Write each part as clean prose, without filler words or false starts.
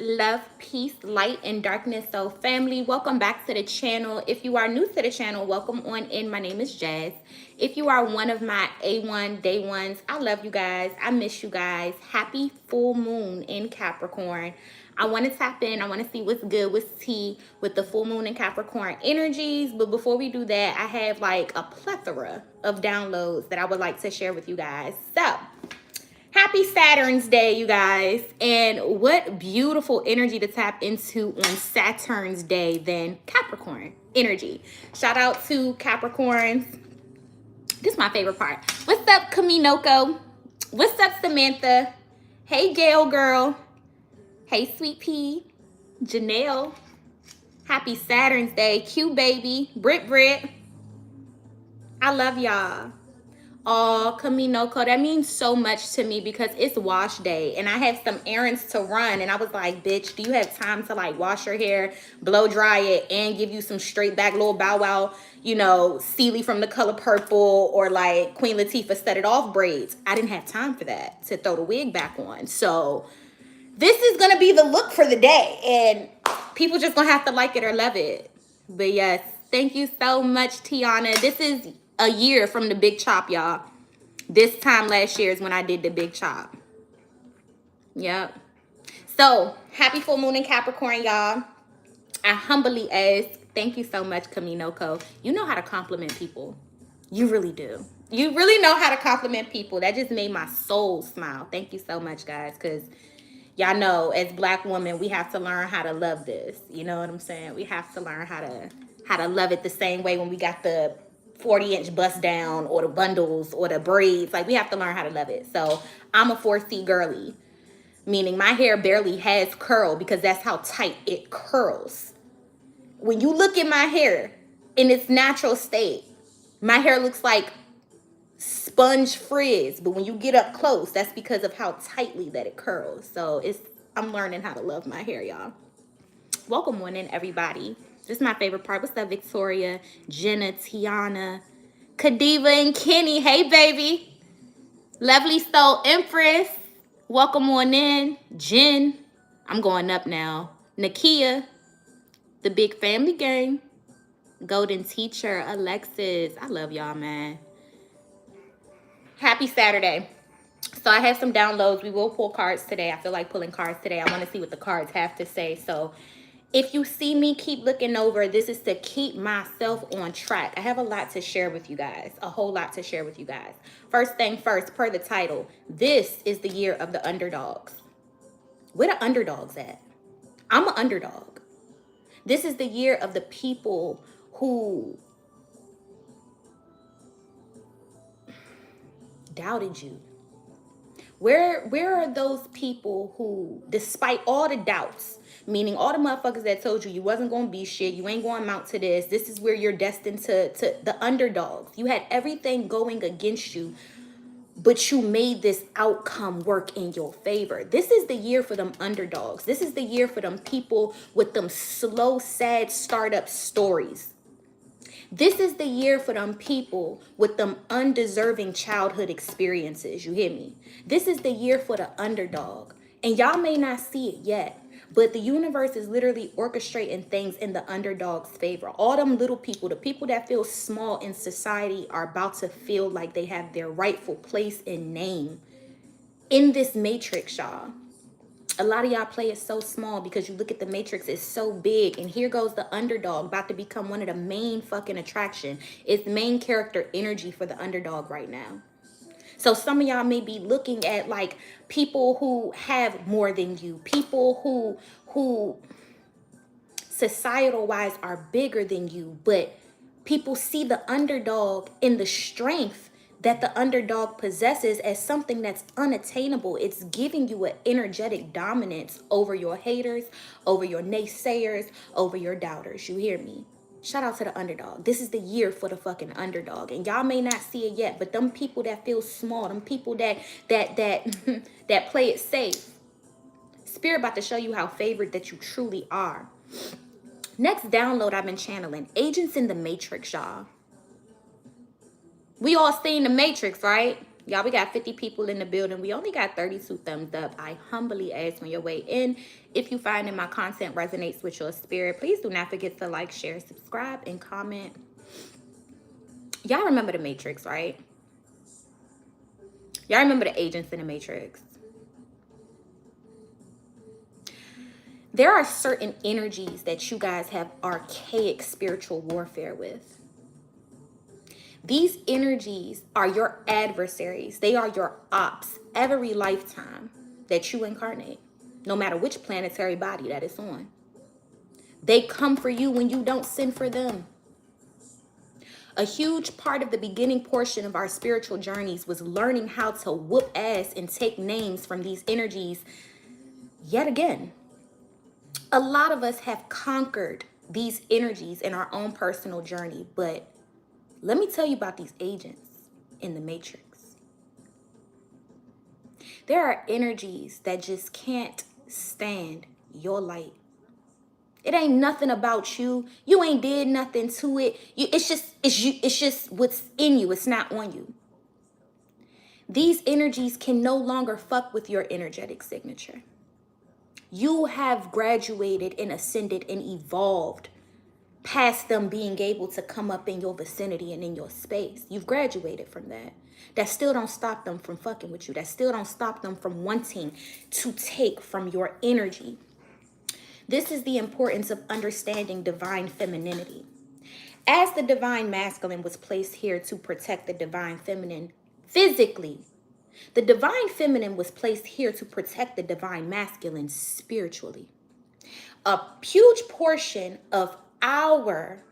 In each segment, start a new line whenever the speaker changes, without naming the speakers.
love, peace, light, and darkness. So family, welcome back to the channel. If you are new to the channel, welcome on in. My name is Jazz. If you are one of my A1 day ones, I love you guys. I miss you guys. Happy full moon in Capricorn. I want to tap in. I want to see what's good, what's tea with the full moon and Capricorn energies. But before we do that, I have like a plethora of downloads that I would like to share with you guys. So happy Saturn's Day, you guys. And what beautiful energy to tap into on Saturn's Day than Capricorn energy. Shout out to Capricorns. This is my favorite part. What's up, Kaminoko? What's up, Samantha? Hey, Gail girl. Hey, Sweet Pea. Janelle. Happy Saturn's Day. Q baby. Brit. I love y'all. Oh, Kaminoko, that means so much to me because it's wash day and I have some errands to run. And I was like, bitch, do you have time to like wash your hair, blow dry it, and give you some straight back little bow wow, you know, Celie from The Color Purple or like Queen Latifah Set It Off braids? I didn't have time for that to throw the wig back on. So this is going to be the look for the day. And people just going to have to like it or love it. But yes, thank you so much, Tiana. This is a year from the big chop, y'all. This time last year is when I did the big chop. Yep. So, happy full moon in Capricorn, y'all. I humbly ask, thank you so much, Kaminoko. You know how to compliment people. You really do. You really know how to compliment people. That just made my soul smile. Thank you so much, guys, because y'all know, as Black women, we have to learn how to love this. You know what I'm saying? We have to learn how to love it the same way when we got the 40-inch bust down or the bundles or the braids. Like, we have to learn how to love it. So I'm a 4C girly, meaning my hair barely has curl because that's how tight it curls. When you look at my hair in its natural state, my hair looks like sponge frizz, but when you get up close, that's because of how tightly that it curls. So I'm learning how to love my hair, y'all. Welcome on in, everybody. This is my favorite part. What's up, Victoria, Jenna, Tiana, Kadiva, and Kenny? Hey, baby. Lovely Soul Empress. Welcome on in. Jen. I'm going up now. Nakia. The Big Family Gang. Golden Teacher. Alexis. I love y'all, man. Happy Saturday. So I have some downloads. We will pull cards today. I feel like pulling cards today. I want to see what the cards have to say. So if you see me keep looking over, this is to keep myself on track. I have a lot to share with you guys. A whole lot to share with you guys. First thing first, per the title, this is the year of the underdogs. Where the underdogs at? I'm an underdog. This is the year of the people who doubted you. Where are those people who, despite all the doubts, meaning all the motherfuckers that told you wasn't going to be shit, you ain't going to amount to this is where you're destined to the underdogs. You had everything going against you, but you made this outcome work in your favor. This is the year for them underdogs. This is the year for them people with them slow, sad startup stories. This is the year for them people with them undeserving childhood experiences. You hear me? This is the year for the underdog. And y'all may not see it yet, but the universe is literally orchestrating things in the underdog's favor. All them little people, the people that feel small in society, are about to feel like they have their rightful place and name in this matrix, y'all. A lot of y'all play it so small because you look at the matrix, it's so big. And here goes the underdog about to become one of the main fucking attraction. It's main character energy for the underdog right now. So some of y'all may be looking at like people who have more than you, people who societal wise are bigger than you, but people see the underdog in the strength that the underdog possesses as something that's unattainable. It's giving you an energetic dominance over your haters, over your naysayers, over your doubters. You hear me? Shout out to the underdog. This is the year for the fucking underdog. And y'all may not see it yet, but them people that feel small, them people that that play it safe, Spirit about to show you how favored that you truly are. Next download I've been channeling, Agents in the Matrix, y'all. We all seen the Matrix, right? Y'all, we got 50 people in the building. We only got 32 thumbs up. I humbly ask on your way in, if you find that my content resonates with your spirit, please do not forget to like, share, subscribe, and comment. Y'all remember the Matrix, right? Y'all remember the agents in the Matrix? There are certain energies that you guys have archaic spiritual warfare with. These energies are your adversaries. They are your ops every lifetime that you incarnate, no matter which planetary body that it's on. They come for you when you don't send for them. A huge part of the beginning portion of our spiritual journeys was learning how to whoop ass and take names from these energies yet again. A lot of us have conquered these energies in our own personal journey, but let me tell you about these agents in the Matrix. There are energies that just can't stand your light. It ain't nothing about you. You ain't did nothing to it. It's just what's in you. It's not on you. These energies can no longer fuck with your energetic signature. You have graduated and ascended and evolved past them being able to come up in your vicinity and in your space. You've graduated from that. That still don't stop them from fucking with you. That still don't stop them from wanting to take from your energy. This is the importance of understanding divine femininity. As the divine masculine was placed here to protect the divine feminine physically, the divine feminine was placed here to protect the divine masculine spiritually. A huge portion of our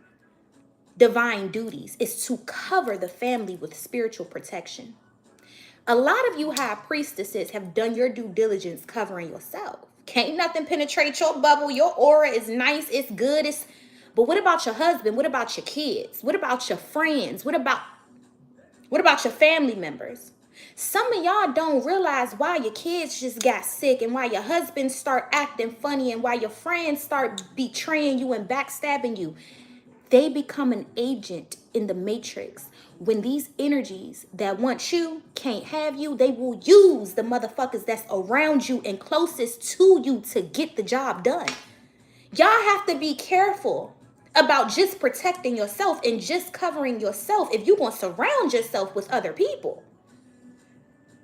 divine duties is to cover the family with spiritual protection. A lot of you high priestesses have done your due diligence covering yourself. Can't nothing penetrate your bubble. Your aura is nice. It's good. But what about your husband? What about your kids? What about your friends? What about your family members? Some of y'all don't realize why your kids just got sick and why your husband start acting funny and why your friends start betraying you and backstabbing you. They become an agent in the matrix. When these energies that want you can't have you, they will use the motherfuckers that's around you and closest to you to get the job done. Y'all have to be careful about just protecting yourself and just covering yourself if you're going to surround yourself with other people.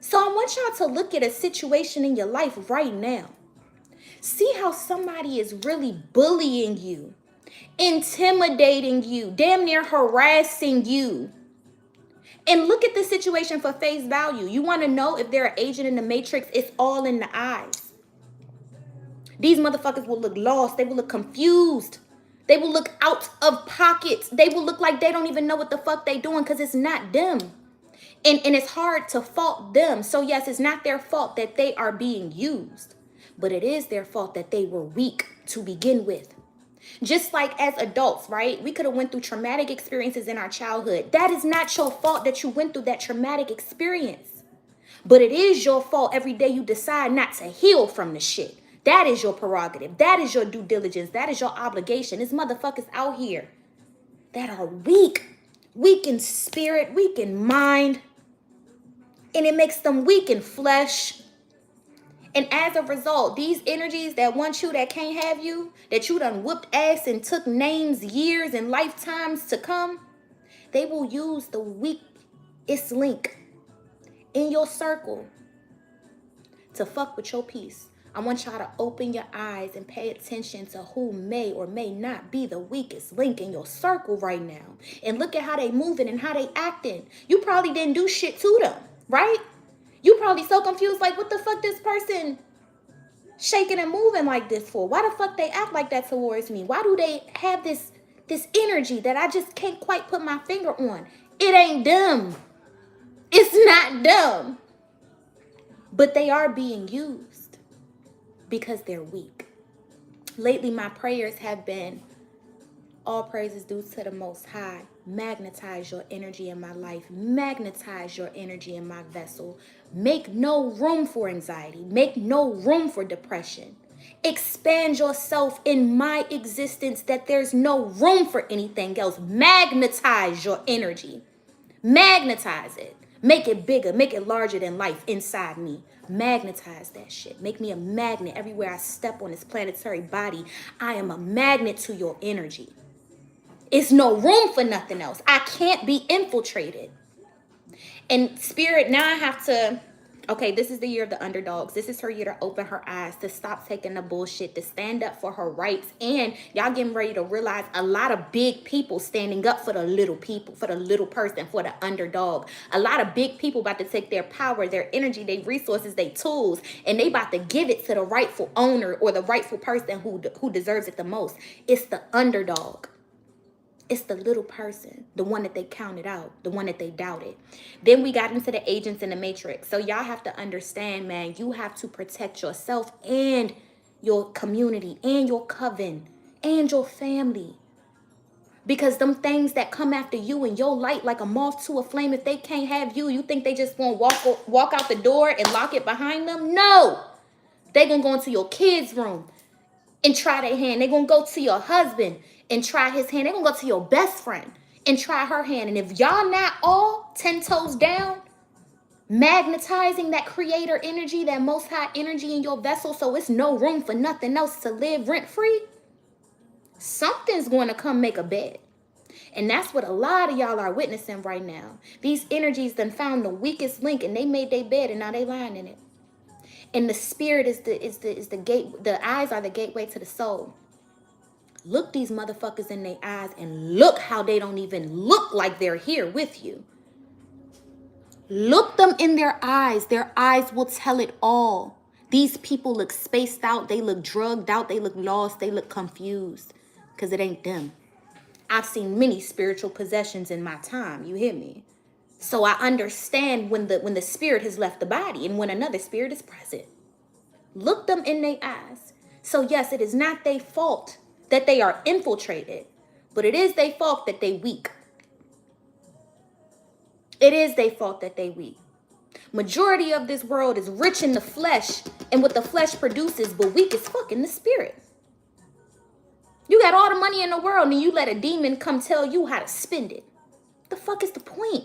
So I want y'all to look at a situation in your life right now. See how somebody is really bullying you, intimidating you, damn near harassing you. And look at the situation for face value. You want to know if they're an agent in the matrix? It's all in the eyes. These motherfuckers will look lost. They will look confused. They will look out of pocket. They will look like they don't even know what the fuck they doing because it's not them. And it's hard to fault them. So yes, it's not their fault that they are being used, but it is their fault that they were weak to begin with. Just like as adults, right? We could have went through traumatic experiences in our childhood. That is not your fault that you went through that traumatic experience. But it is your fault every day you decide not to heal from the shit. That is your prerogative. That is your due diligence. That is your obligation. There's motherfuckers out here that are weak in spirit, weak in mind, and it makes them weak in flesh. And as a result, these energies that want you, that can't have you, that you done whooped ass and took names, years, and lifetimes to come, they will use the weakest link in your circle to fuck with your peace. I want y'all to open your eyes and pay attention to who may or may not be the weakest link in your circle right now. And look at how they moving and how they acting. You probably didn't do shit to them, right? You probably so confused, like, what the fuck this person shaking and moving like this for? Why the fuck they act like that towards me? Why do they have this energy that I just can't quite put my finger on? It ain't them. It's not them. But they are being used because they're weak. Lately, my prayers have been, all praises due to the Most High. Magnetize your energy in my life. Magnetize your energy in my vessel. Make no room for anxiety. Make no room for depression. Expand yourself in my existence that there's no room for anything else. Magnetize your energy. Magnetize it. Make it bigger, make it larger than life inside me. Magnetize that shit. Make me a magnet everywhere I step on this planetary body. I am a magnet to your energy. It's no room for nothing else. I can't be infiltrated. And spirit, now I have to, okay, this is the year of the underdogs. This is her year to open her eyes, to stop taking the bullshit, to stand up for her rights. And y'all getting ready to realize a lot of big people standing up for the little people, for the little person, for the underdog. A lot of big people about to take their power, their energy, their resources, their tools, and they about to give it to the rightful owner or the rightful person who deserves it the most. It's the underdog. It's the little person, the one that they counted out, the one that they doubted. Then we got into the agents in the matrix. So y'all have to understand, man, you have to protect yourself and your community and your coven and your family. Because them things that come after you and your light like a moth to a flame, if they can't have you, you think they just won't walk out the door and lock it behind them? No. They gonna go into your kid's room and try their hand. They're going to go to your husband and try his hand. They're going to go to your best friend and try her hand. And if y'all not all 10 toes down, magnetizing that creator energy, that most high energy in your vessel, so it's no room for nothing else to live rent-free, something's going to come make a bed. And that's what a lot of y'all are witnessing right now. These energies done found the weakest link and they made their bed and now they lying in it. And the spirit is the gate. The eyes are the gateway to the soul. Look these motherfuckers in their eyes and look how they don't even look like they're here with you. Look them in their eyes. Their eyes will tell it all. These people look spaced out. They look drugged out. They look lost. They look confused because it ain't them. I've seen many spiritual possessions in my time. You hear me? So I understand when the spirit has left the body and when another spirit is present. Look them in their eyes. So yes, it is not their fault that they are infiltrated, but it is their fault that they weak. It is their fault that they weak. Majority of this world is rich in the flesh and what the flesh produces, but weak as fuck in the spirit. You got all the money in the world and you let a demon come tell you how to spend it. The fuck is the point?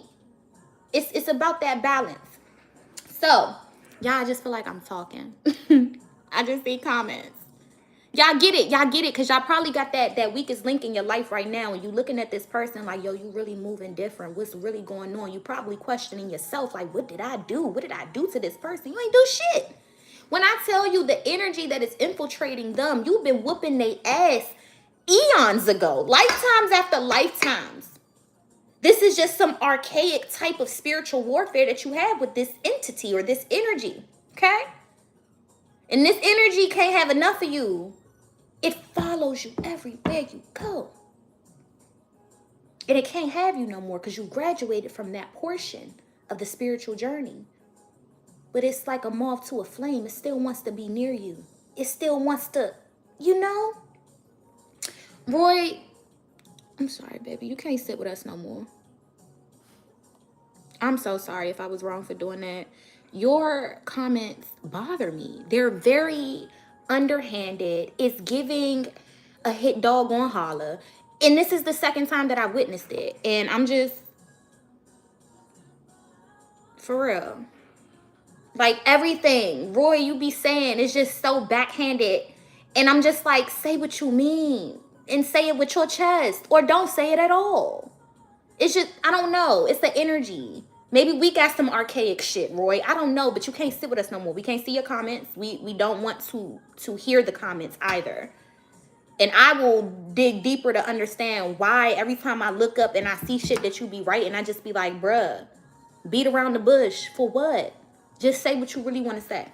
It's about that balance. So, y'all, I just feel like I'm talking. I just see comments. Y'all get it. Y'all get it. Because y'all probably got that weakest link in your life right now. And you looking at this person like, yo, you really moving different. What's really going on? You probably questioning yourself like, what did I do? What did I do to this person? You ain't do shit. When I tell you the energy that is infiltrating them, you've been whooping their ass eons ago. Lifetimes after lifetimes. This is just some archaic type of spiritual warfare that you have with this entity or this energy, okay? And this energy can't have enough of you. It follows you everywhere you go. And it can't have you no more because you graduated from that portion of the spiritual journey. But it's like a moth to a flame. It still wants to be near you. It still wants to, you know? Roy, I'm sorry, baby. You can't sit with us no more. I'm so sorry if I was wrong for doing that. Your comments bother me. They're very underhanded. It's giving a hit dog on holler. And this is the second time that I witnessed it. And I'm just, for real. Like everything, Roy, you be saying is just so backhanded. And I'm just like, say what you mean. And say it with your chest. Or don't say it at all. It's just, I don't know. It's the energy. Maybe we got some archaic shit, Roy. I don't know, but you can't sit with us no more. We can't see your comments. We don't want to hear the comments either. And I will dig deeper to understand why every time I look up and I see shit that you be writing, I just be like, bruh, beat around the bush. For what? Just say what you really want to say.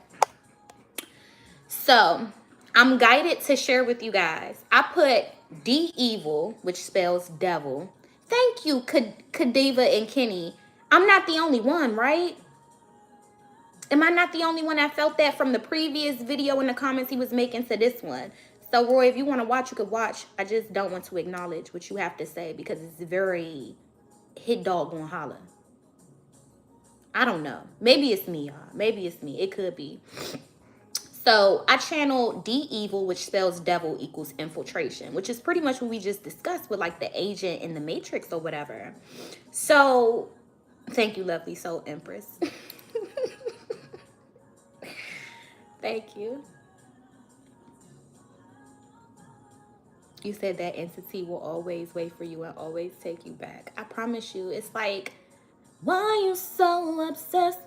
So, I'm guided to share with you guys. I put D-Evil, which spells devil. Thank you, Kadiva and Kenny. I'm not the only one, right? Am I not the only one that felt that from the previous video in the comments he was making to this one? So, Roy, if you want to watch, you could watch. I just don't want to acknowledge what you have to say because it's very hit dog on holler. I don't know. Maybe it's me, y'all. Maybe it's me. It could be. So I channel D-Evil, which spells devil, equals infiltration, which is pretty much what we just discussed with like the agent in the Matrix or whatever. So Thank you, lovely soul empress. Thank you. You said that entity will always wait for you and always take you back. I promise you. It's like, why you so obsessed?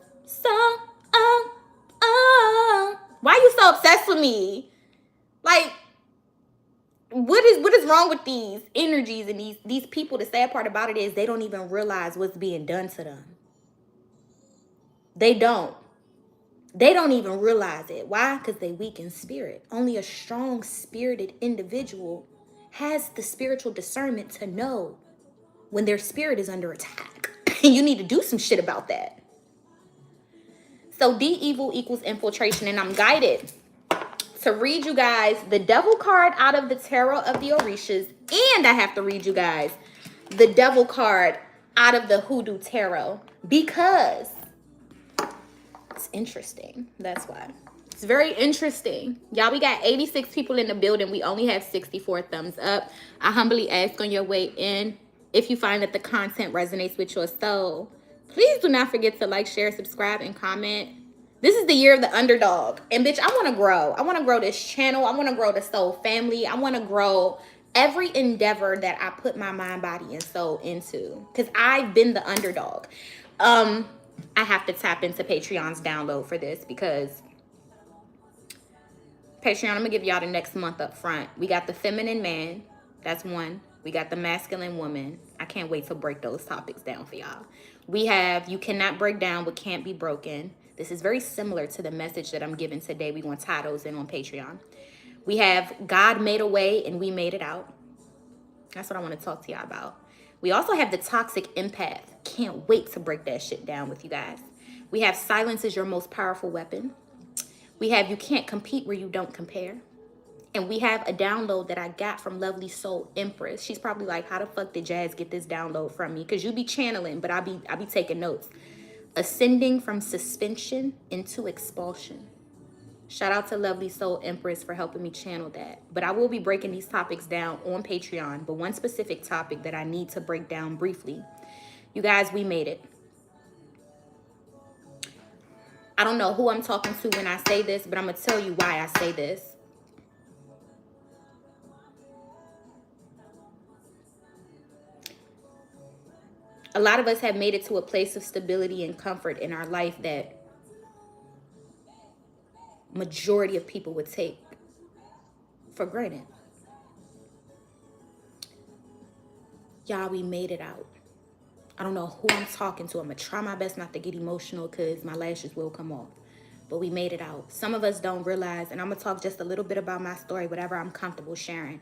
Why you so obsessed with me? Like, what is wrong with these energies and these people? The sad part about it is they don't even realize what's being done to them. They don't. They don't even realize it. Why? Because they weak in spirit. Only a strong spirited individual has the spiritual discernment to know when their spirit is under attack. And you need to do some shit about that. So D evil equals infiltration, and I'm guided to read you guys the devil card out of the tarot of the Orishas, and I have to read you guys the devil card out of the hoodoo tarot because it's interesting. That's why. It's very interesting. Y'all, we got 86 people in the building. We only have 64 thumbs up. I humbly ask on your way in, if you find that the content resonates with your soul, please do not forget to like, share, subscribe, and comment. This is the year of the underdog. And bitch, I want to grow. I want to grow this channel. I want to grow the soul family. I want to grow every endeavor that I put my mind, body, and soul into. Because I've been the underdog. I have to tap into Patreon's download for this because Patreon, I'm going to give y'all the next month up front. We got the feminine man. That's one. We got the masculine woman. I can't wait to break those topics down for y'all. We have you cannot break down what can't be broken. This is very similar to the message that I'm giving today. We're going to tie those in on Patreon. We have God made a way and we made it out. That's what I want to talk to y'all about. We also have the toxic empath. Can't wait to break that shit down with you guys. We have silence is your most powerful weapon. We have you can't compete where you don't compare. And we have a download that I got from lovely soul empress. She's probably like, how the fuck did Jazz get this download from me? Because you be channeling, but I be taking notes. Ascending from suspension into expulsion. Shout out to lovely soul empress for helping me channel that. But I will be breaking these topics down on Patreon. But one specific topic that I need to break down briefly. You guys, we made it. I don't know who I'm talking to when I say this, but I'm going to tell you why I say this. A lot of us have made it to a place of stability and comfort in our life that majority of people would take for granted. Y'all, we made it out. I don't know who I'm talking to. I'm going to try my best not to get emotional because my lashes will come off. But we made it out. Some of us don't realize, and I'm going to talk just a little bit about my story, whatever I'm comfortable sharing.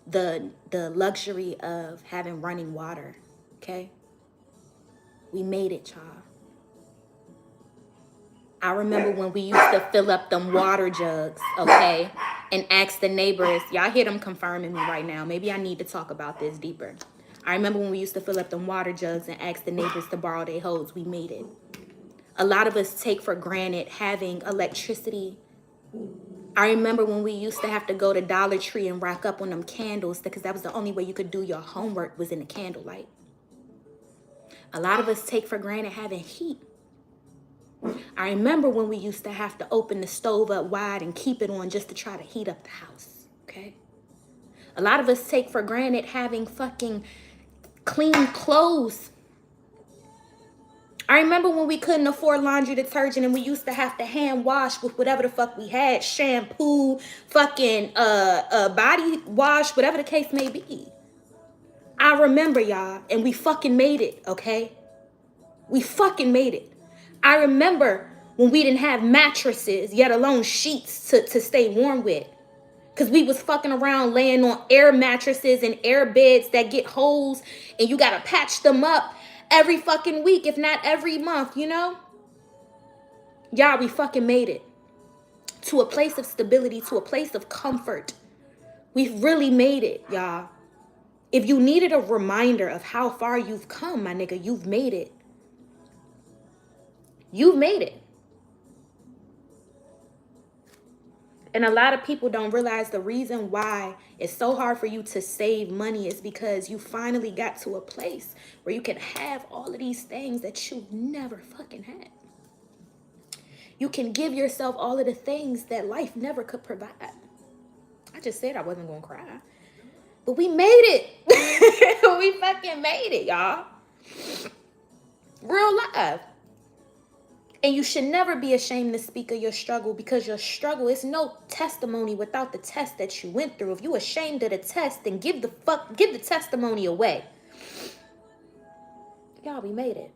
The luxury of having running water, okay? We made it, y'all. I remember when we used to fill up them water jugs, okay, and ask the neighbors. Y'all hear them confirming me right now. Maybe I need to talk about this deeper. I remember when we used to fill up them water jugs and ask the neighbors to borrow their hose. We made it. A lot of us take for granted having electricity. I remember when we used to have to go to Dollar Tree and rack up on them candles because that was the only way you could do your homework was in the candlelight. A lot of us take for granted having heat. I remember when we used to have to open the stove up wide and keep it on just to try to heat up the house, okay? A lot of us take for granted having fucking clean clothes. I remember when we couldn't afford laundry detergent and we used to have to hand wash with whatever the fuck we had, shampoo, fucking body wash, whatever the case may be. I remember, y'all, and we fucking made it, okay? We fucking made it. I remember when we didn't have mattresses, yet alone sheets to stay warm with. Because we was fucking around laying on air mattresses and air beds that get holes and you got to patch them up every fucking week, if not every month, you know? Y'all, we fucking made it. To a place of stability, to a place of comfort. We've really made it, y'all. If you needed a reminder of how far you've come, my nigga, you've made it. You've made it. And a lot of people don't realize the reason why it's so hard for you to save money is because you finally got to a place where you can have all of these things that you never fucking had. You can give yourself all of the things that life never could provide. I just said I wasn't going to cry. But we made it. We fucking made it, y'all. Real life. And you should never be ashamed to speak of your struggle, because your struggle is no testimony without the test that you went through. If you ashamed of the test, then give the testimony away. Y'all, we made it.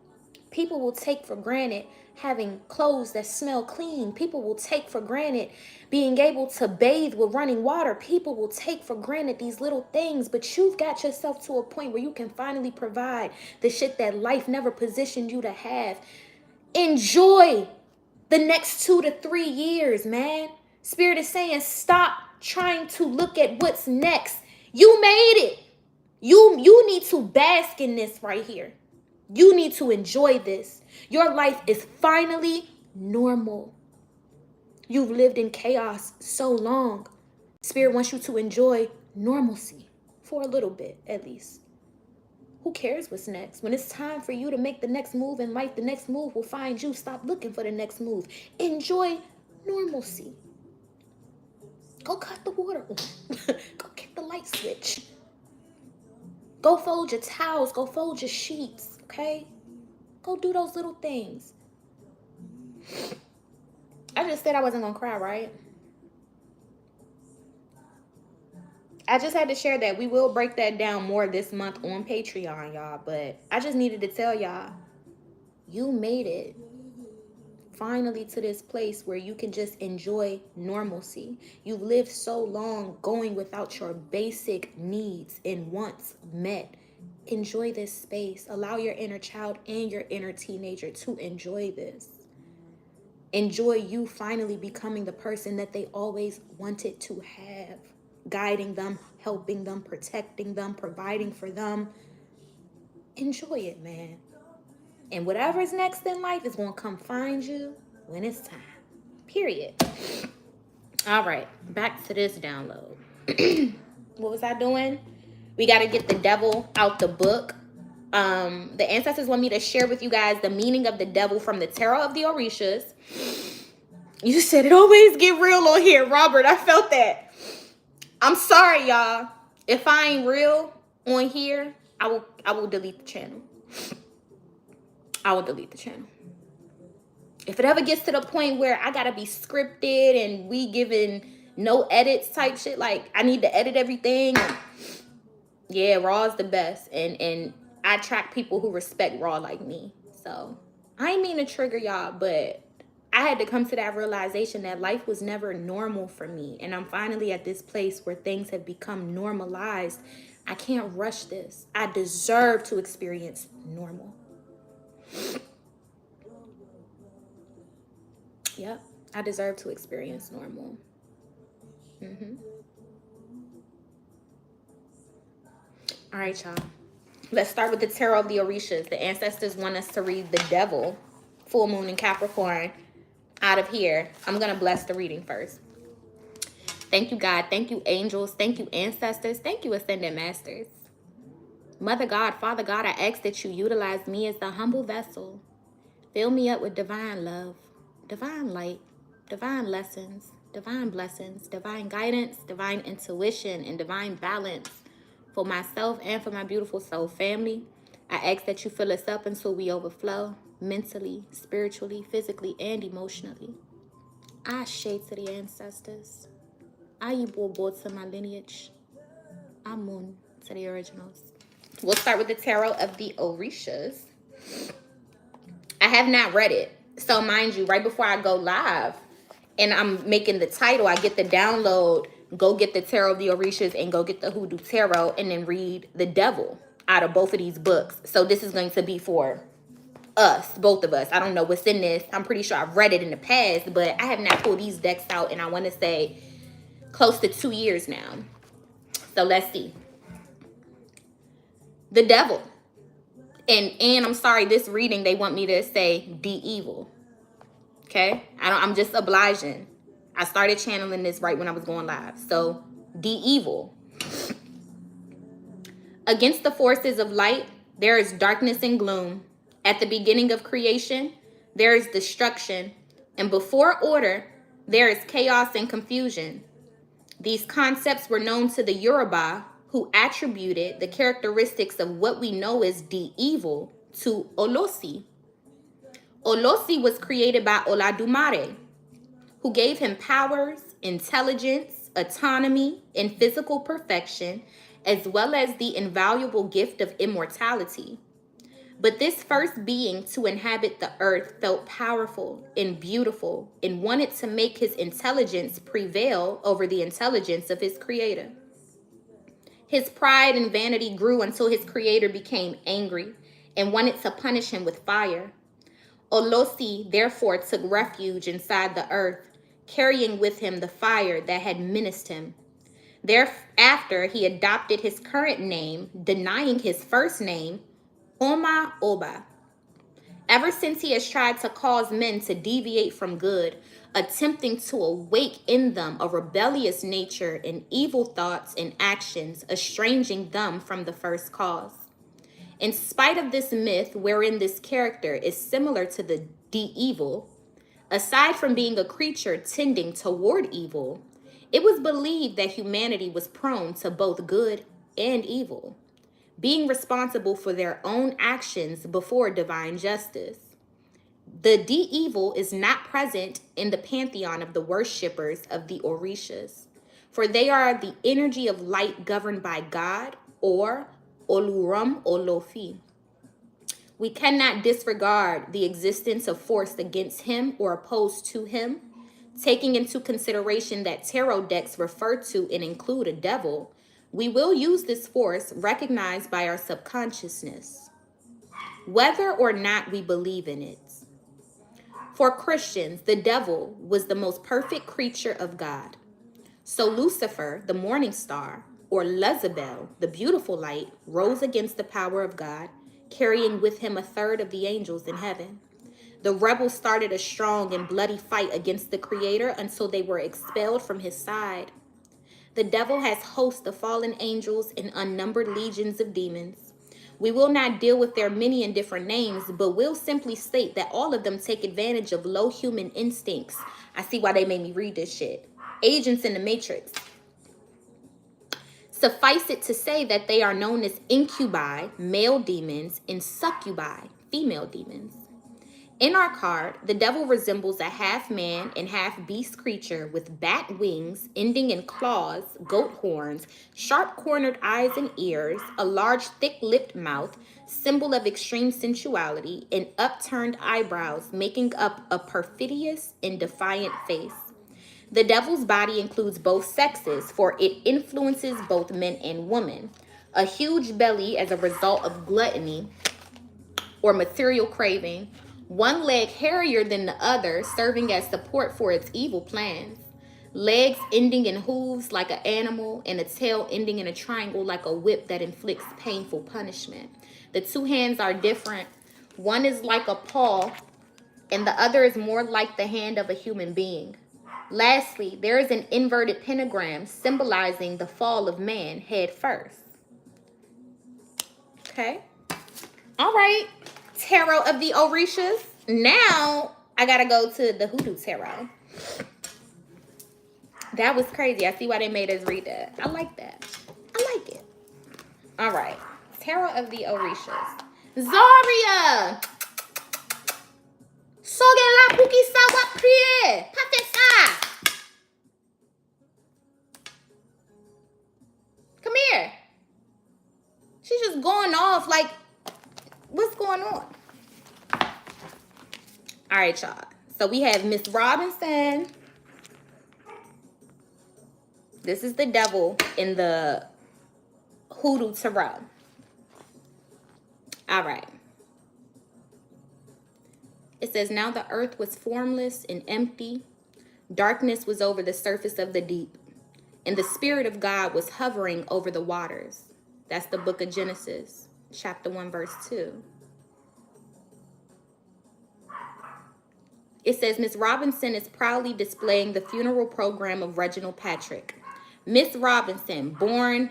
People will take for granted having clothes that smell clean. People will take for granted being able to bathe with running water. People will take for granted these little things, but you've got yourself to a point where you can finally provide the shit that life never positioned you to have. Enjoy the next 2 to 3 years, man. Spirit is saying, stop trying to look at what's next. You made it. You need to bask in this right here. You need to enjoy this. Your life is finally normal. You've lived in chaos so long. Spirit wants you to enjoy normalcy for a little bit, at least. Who cares what's next? When it's time for you to make the next move in life, the next move will find you. Stop looking for the next move. Enjoy normalcy. Go cut the water on. Go get the light switch. Go fold your towels. Go fold your sheets, okay? Go do those little things. I just said I wasn't going to cry, right? I just had to share that. We will break that down more this month on Patreon, y'all. But I just needed to tell y'all, you made it finally to this place where you can just enjoy normalcy. You've lived so long going without your basic needs and wants met. Enjoy this space. Allow your inner child and your inner teenager to enjoy this. Enjoy you finally becoming the person that they always wanted to have. Guiding them, helping them, protecting them, providing for them. Enjoy it, man. And whatever's next in life is going to come find you when it's time. Period. All right, back to this download. What was I doing? We got to get the devil out the book. The ancestors want me to share with you guys the meaning of the devil from the Tarot of the Orishas. You said it always get real on here, Robert. I felt that. I'm sorry, y'all. If I ain't real on here, I will delete the channel. I will delete the channel. If it ever gets to the point where I gotta be scripted and we giving no edits type shit, like I need to edit everything. Yeah, Raw is the best. And I attract people who respect Raw like me. So I ain't mean to trigger y'all, but I had to come to that realization that life was never normal for me. And I'm finally at this place where things have become normalized. I can't rush this. I deserve to experience normal. Yep, I deserve to experience normal. All right, y'all. Let's start with the Tarot of the Orishas. The ancestors want us to read the devil, full moon in Capricorn, out of here. I'm going to bless the reading first. Thank you, God. Thank you, angels. Thank you, ancestors. Thank you, ascended masters. Mother God, Father God, I ask that you utilize me as the humble vessel. Fill me up with divine love, divine light, divine lessons, divine blessings, divine guidance, divine intuition, and divine balance for myself and for my beautiful soul family. I ask that you fill us up until we overflow, mentally, spiritually, physically, and emotionally. Ashe to the ancestors. Ayibobo to my lineage. Amun to the originals. We'll start with the Tarot of the Orishas. I have not read it. So mind you, right before I go live and I'm making the title, I get the download, go get the Tarot of the Orishas and go get the Hoodoo Tarot and then read the devil out of both of these books. So this is going to be for us, both of us. I don't know what's in this. I'm pretty sure I've read it in the past, but I have not pulled these decks out and I want to say close to 2 years now. So let's see. The devil. And I'm sorry, this reading, they want me to say the evil. Okay? I'm just obliging. I started channeling this right when I was going live. So, de-evil. Against the forces of light, there is darkness and gloom. At the beginning of creation, there is destruction. And before order, there is chaos and confusion. These concepts were known to the Yoruba, who attributed the characteristics of what we know as de-evil to Olosi. Olosi was created by Oladumare, who gave him powers, intelligence, autonomy, and physical perfection, as well as the invaluable gift of immortality. But this first being to inhabit the earth felt powerful and beautiful and wanted to make his intelligence prevail over the intelligence of his creator. His pride and vanity grew until his creator became angry and wanted to punish him with fire. Olosi therefore took refuge inside the earth, carrying with him the fire that had menaced him. Thereafter, he adopted his current name, denying his first name, Oma Oba. Ever since he has tried to cause men to deviate from good, attempting to awake in them a rebellious nature and evil thoughts and actions, estranging them from the first cause. In spite of this myth, wherein this character is similar to the de-evil, aside from being a creature tending toward evil, it was believed that humanity was prone to both good and evil, being responsible for their own actions before divine justice. The de-evil is not present in the pantheon of the worshippers of the Orishas, for they are the energy of light governed by God, or Olurum Olofi. We cannot disregard the existence of force against him or opposed to him, taking into consideration that tarot decks refer to and include a devil. We will use this force recognized by our subconsciousness, whether or not we believe in it. For Christians, the devil was the most perfect creature of God. So Lucifer, the morning star, or Lezebel, the beautiful light, rose against the power of God, carrying with him a third of the angels in heaven. The rebels started a strong and bloody fight against the Creator until they were expelled from his side. The devil has hosts of fallen angels and unnumbered legions of demons. We will not deal with their many and different names, but will simply state that all of them take advantage of low human instincts. I see why they made me read this shit. Agents in the Matrix. Suffice it to say that they are known as incubi, male demons, and succubi, female demons. In our card, the devil resembles a half man and half beast creature with bat wings ending in claws, goat horns, sharp cornered eyes and ears, a large thick-lipped mouth, symbol of extreme sensuality, and upturned eyebrows, making up a perfidious and defiant face. The devil's body includes both sexes, for it influences both men and women. A huge belly as a result of gluttony or material craving, one leg hairier than the other, serving as support for its evil plans. Legs ending in hooves like an animal, and a tail ending in a triangle like a whip that inflicts painful punishment. The two hands are different. One is like a paw, and the other is more like the hand of a human being. Lastly, there is an inverted pentagram symbolizing the fall of man head first. Okay. All right. Tarot of the Orishas. Now, I got to go to the Hoodoo Tarot. That was crazy. I see why they made us read that. I like that. I like it. All right. Tarot of the Orishas. Zaria! Soge la puki sa wap kriye. Pate sa. Come here. She's just going off like, what's going on? All right, y'all. So we have Miss Robinson. This is the devil in the Hoodoo Tarot. All right. It says, now the earth was formless and empty. Darkness was over the surface of the deep, and the Spirit of God was hovering over the waters. That's the book of Genesis, chapter 1, verse 2. It says, Miss Robinson is proudly displaying the funeral program of Reginald Patrick. Miss Robinson, born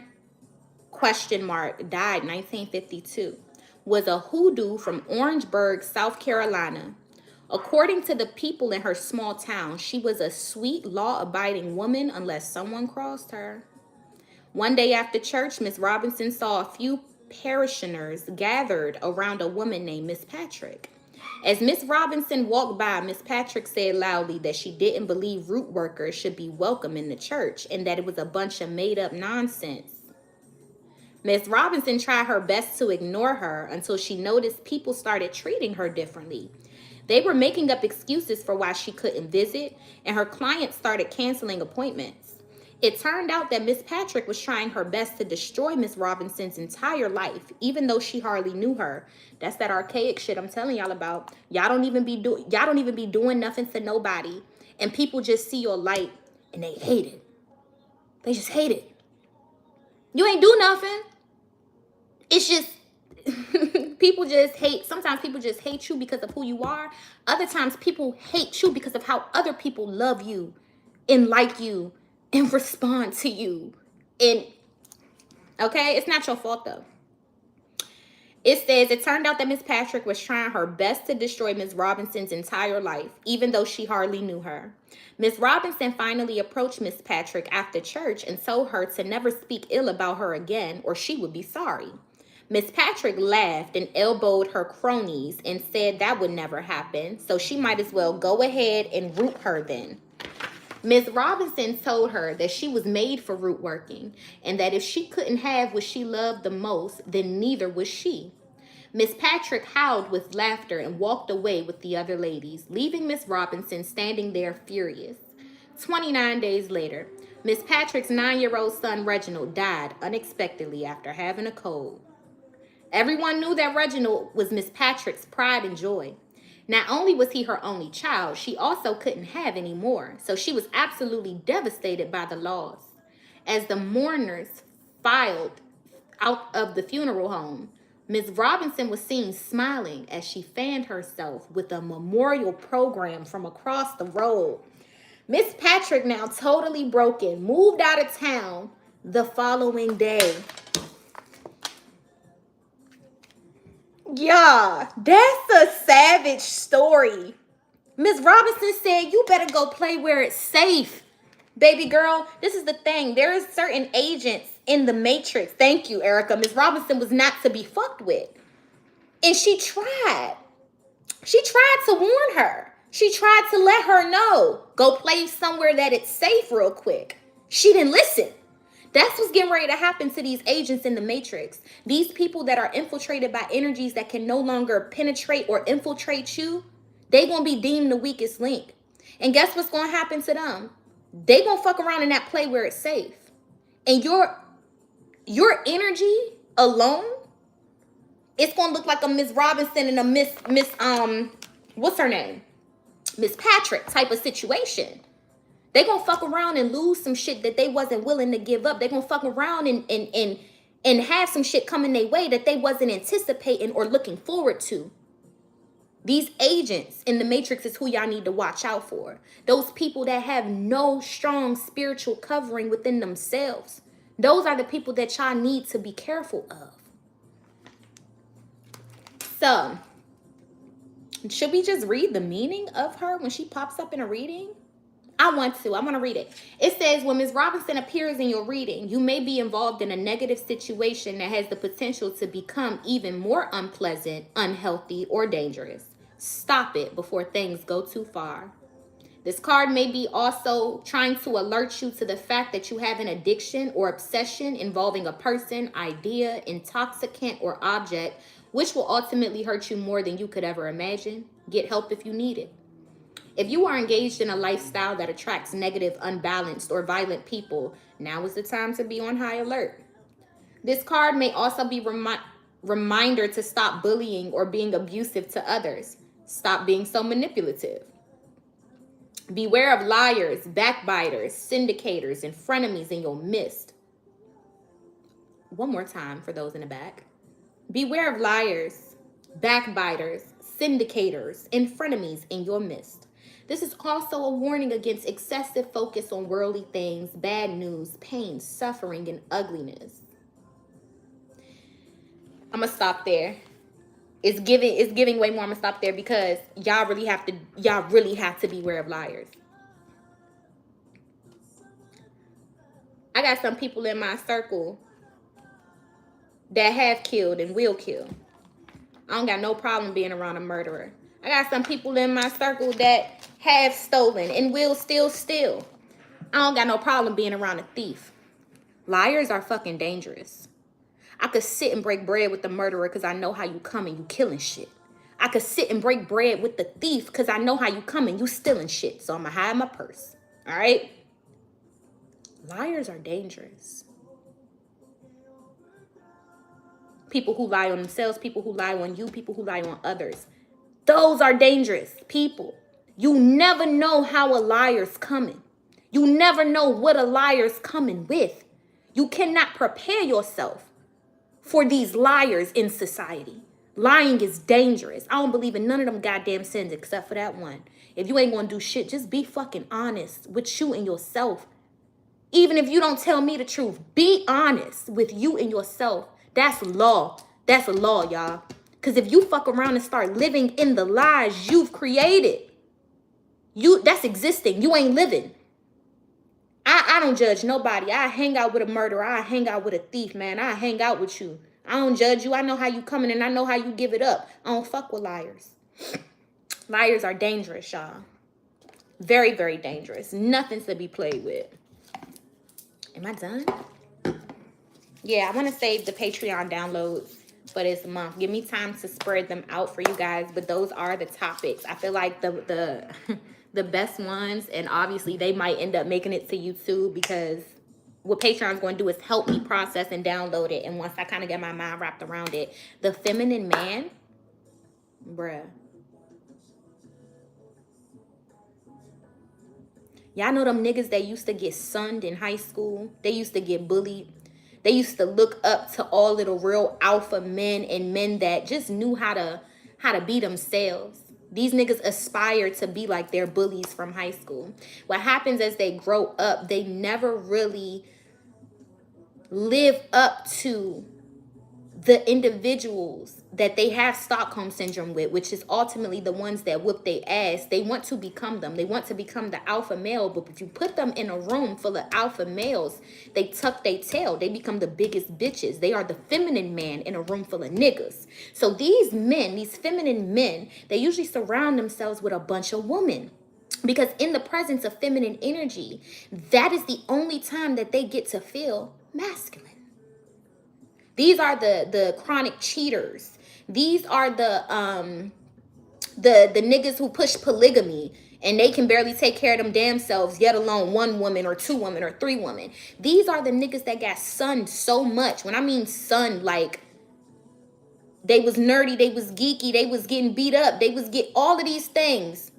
died 1952, was a hoodoo from Orangeburg, South Carolina. According to the people in her small town, she was a sweet, law-abiding woman unless someone crossed her. One day after church, Miss Robinson saw a few parishioners gathered around a woman named Miss Patrick. As Miss Robinson walked by, Miss Patrick said loudly that she didn't believe root workers should be welcome in the church and that it was a bunch of made-up nonsense. Miss Robinson tried her best to ignore her until she noticed people started treating her differently. They were making up excuses for why she couldn't visit, and her clients started canceling appointments. It turned out that Miss Patrick was trying her best to destroy Miss Robinson's entire life, even though she hardly knew her. That's that archaic shit I'm telling y'all about. Y'all don't even be doing nothing to nobody, and people just see your light and they hate it. They just hate it. You ain't do nothing. It's just people just hate. Sometimes people just hate you because of who you are. Other times people hate you because of how other people love you and like you and respond to you. And okay, it's not your fault though. It says, it turned out that Miss Patrick was trying her best to destroy Miss Robinson's entire life, even though she hardly knew her. Miss Robinson finally approached Miss Patrick after church and told her to never speak ill about her again or she would be sorry. Miss Patrick laughed and elbowed her cronies and said that would never happen, so she might as well go ahead and root her then. Miss Robinson told her that she was made for root working and that if she couldn't have what she loved the most, then neither was she. Miss Patrick howled with laughter and walked away with the other ladies, leaving Miss Robinson standing there furious. 29 days later, Miss Patrick's 9-year-old son Reginald died unexpectedly after having a cold. Everyone knew that Reginald was Miss Patrick's pride and joy. Not only was he her only child, she also couldn't have any more, so she was absolutely devastated by the loss. As the mourners filed out of the funeral home, Miss Robinson was seen smiling as she fanned herself with a memorial program from across the road. Miss Patrick, now totally broken, moved out of town the following day. Yeah, that's a savage story. Miss Robinson said, you better go play where it's safe. Baby girl, this is the thing. There is certain agents in the Matrix. Thank you, Erica. Miss Robinson was not to be fucked with. And she tried. She tried to warn her. She tried to let her know. Go play somewhere that it's safe real quick. She didn't listen. That's what's getting ready to happen to these agents in the Matrix. These people that are infiltrated by energies that can no longer penetrate or infiltrate you, they gonna be deemed the weakest link. And guess what's gonna happen to them? They gonna fuck around in that play where it's safe. And your energy alone, it's gonna look like a Miss Robinson and a Miss what's her name? Miss Patrick type of situation. They gonna fuck around and lose some shit that they wasn't willing to give up. They gonna fuck around and have some shit coming their way that they wasn't anticipating or looking forward to. These agents in the Matrix is who y'all need to watch out for. Those people that have no strong spiritual covering within themselves. Those are the people that y'all need to be careful of. So, should we just read the meaning of her when she pops up in a reading? I want to read it. It says, when Ms. Robinson appears in your reading, you may be involved in a negative situation that has the potential to become even more unpleasant, unhealthy, or dangerous. Stop it before things go too far. This card may be also trying to alert you to the fact that you have an addiction or obsession involving a person, idea, intoxicant, or object, which will ultimately hurt you more than you could ever imagine. Get help if you need it. If you are engaged in a lifestyle that attracts negative, unbalanced, or violent people, now is the time to be on high alert. This card may also be reminder to stop bullying or being abusive to others. Stop being so manipulative. Beware of liars, backbiters, syndicators, and frenemies in your midst. One more time for those in the back. Beware of liars, backbiters, syndicators, and frenemies in your midst. This is also a warning against excessive focus on worldly things, bad news, pain, suffering, and ugliness. I'm gonna stop there. It's giving way more. I'm gonna stop there because y'all really have to beware of liars. I got some people in my circle that have killed and will kill. I don't got no problem being around a murderer. I got some people in my circle that have stolen and will still steal. I don't got no problem being around a thief. Liars are fucking dangerous. I could sit and break bread with the murderer because I know how you come and you killing shit. I could sit and break bread with the thief because I know how you come and you stealing shit. So I'm going to hide my purse. All right? Liars are dangerous. People who lie on themselves, people who lie on you, people who lie on others. Those are dangerous people. You never know how a liar's coming. You never know what a liar's coming with. You cannot prepare yourself for these liars in society. Lying is dangerous. I don't believe in none of them goddamn sins except for that one. If you ain't gonna do shit, just be fucking honest with you and yourself. Even if you don't tell me the truth, be honest with you and yourself. That's law. That's a law, y'all. Because if you fuck around and start living in the lies you've created, that's existing. You ain't living. I don't judge nobody. I hang out with a murderer. I hang out with a thief, man. I hang out with you. I don't judge you. I know how you coming and I know how you give it up. I don't fuck with liars. Liars are dangerous, y'all. Very, very dangerous. Nothing to be played with. Am I done? Yeah, I want to save the Patreon downloads for this month. Give me time to spread them out for you guys. But those are the topics. I feel like the best ones, and obviously they might end up making it to YouTube because what Patreon's going to do is help me process and download it. And once I kind of get my mind wrapped around it, the feminine man, bruh. Y'all know them niggas that used to get sunned in high school? They used to get bullied. They used to look up to all of the real alpha men and men that just knew how to be themselves. These niggas aspire to be like their bullies from high school. What happens as they grow up, they never really live up to the individuals that they have Stockholm syndrome with, which is ultimately the ones that whoop their ass. They want to become them. They want to become the alpha male, but if you put them in a room full of alpha males, they tuck their tail. They become the biggest bitches. They are the feminine man in a room full of niggas. So these men, these feminine men, they usually surround themselves with a bunch of women. Because in the presence of feminine energy, that is the only time that they get to feel masculine. These are the chronic cheaters. These are the niggas who push polygamy and they can barely take care of them damn selves, yet alone one woman or two women or three women. These are the niggas that got sunned so much. When I mean sunned, like they was nerdy, they was geeky, they was getting beat up, they was get all of these things.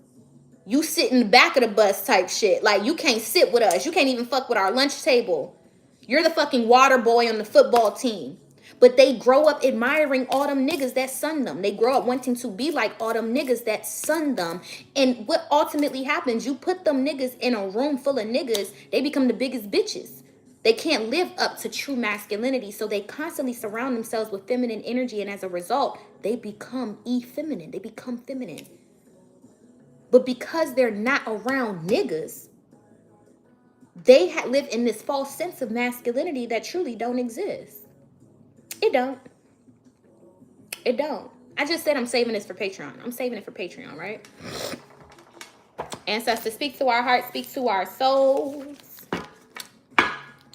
You sit in the back of the bus type shit. Like you can't sit with us. You can't even fuck with our lunch table. You're the fucking water boy on the football team. But they grow up admiring all them niggas that sun them. They grow up wanting to be like all them niggas that sun them. And what ultimately happens, you put them niggas in a room full of niggas, they become the biggest bitches. They can't live up to true masculinity, so they constantly surround themselves with feminine energy, and as a result, they become effeminine. They become feminine. But because they're not around niggas, they live in this false sense of masculinity that truly don't exist. It don't. It don't. I just said I'm saving this for Patreon. I'm saving it for Patreon, right? Ancestors, speak to our hearts, speak to our souls.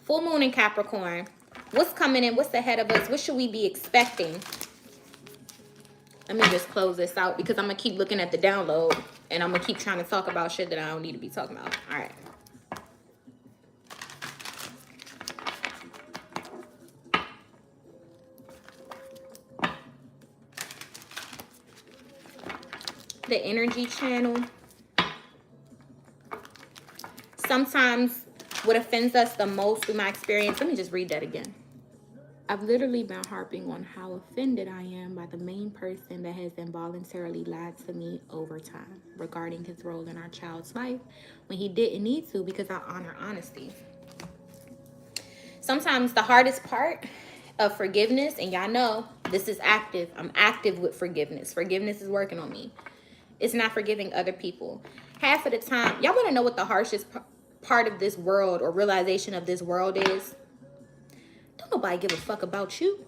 Full moon in Capricorn. What's coming in? What's ahead of us? What should we be expecting? Let me just close this out because I'm going to keep looking at the download and I'm going to keep trying to talk about shit that I don't need to be talking about. All right. The energy channel. Sometimes what offends us the most through my experience, let me just read that again. I've literally been harping on how offended I am by the main person that has involuntarily lied to me over time regarding his role in our child's life when he didn't need to, because I honor honesty. Sometimes the hardest part of forgiveness, and y'all know this is active. I'm active with forgiveness. Forgiveness is working on me. It's not forgiving other people. Half of the time, y'all want to know what the harshest part of this world or realization of this world is? Don't nobody give a fuck about you.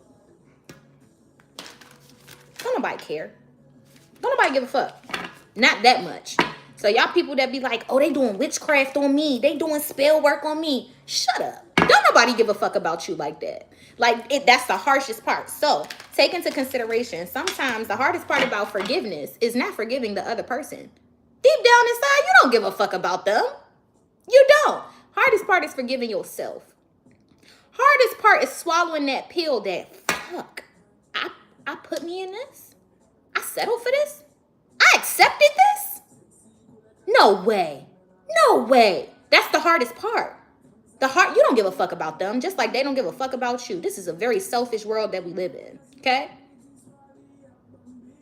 Don't nobody care. Don't nobody give a fuck. Not that much. So y'all people that be like, oh, they doing witchcraft on me. They doing spell work on me. Shut up. Don't nobody give a fuck about you like that. That's the harshest part. So take into consideration, sometimes the hardest part about forgiveness is not forgiving the other person. Deep down inside, you don't give a fuck about them. You don't. Hardest part is forgiving yourself. Hardest part is swallowing that pill that, fuck, I put me in this? I settled for this? I accepted this? No way. No way. That's the hardest part. You don't give a fuck about them, just like they don't give a fuck about you. This is a very selfish world that we live in, okay?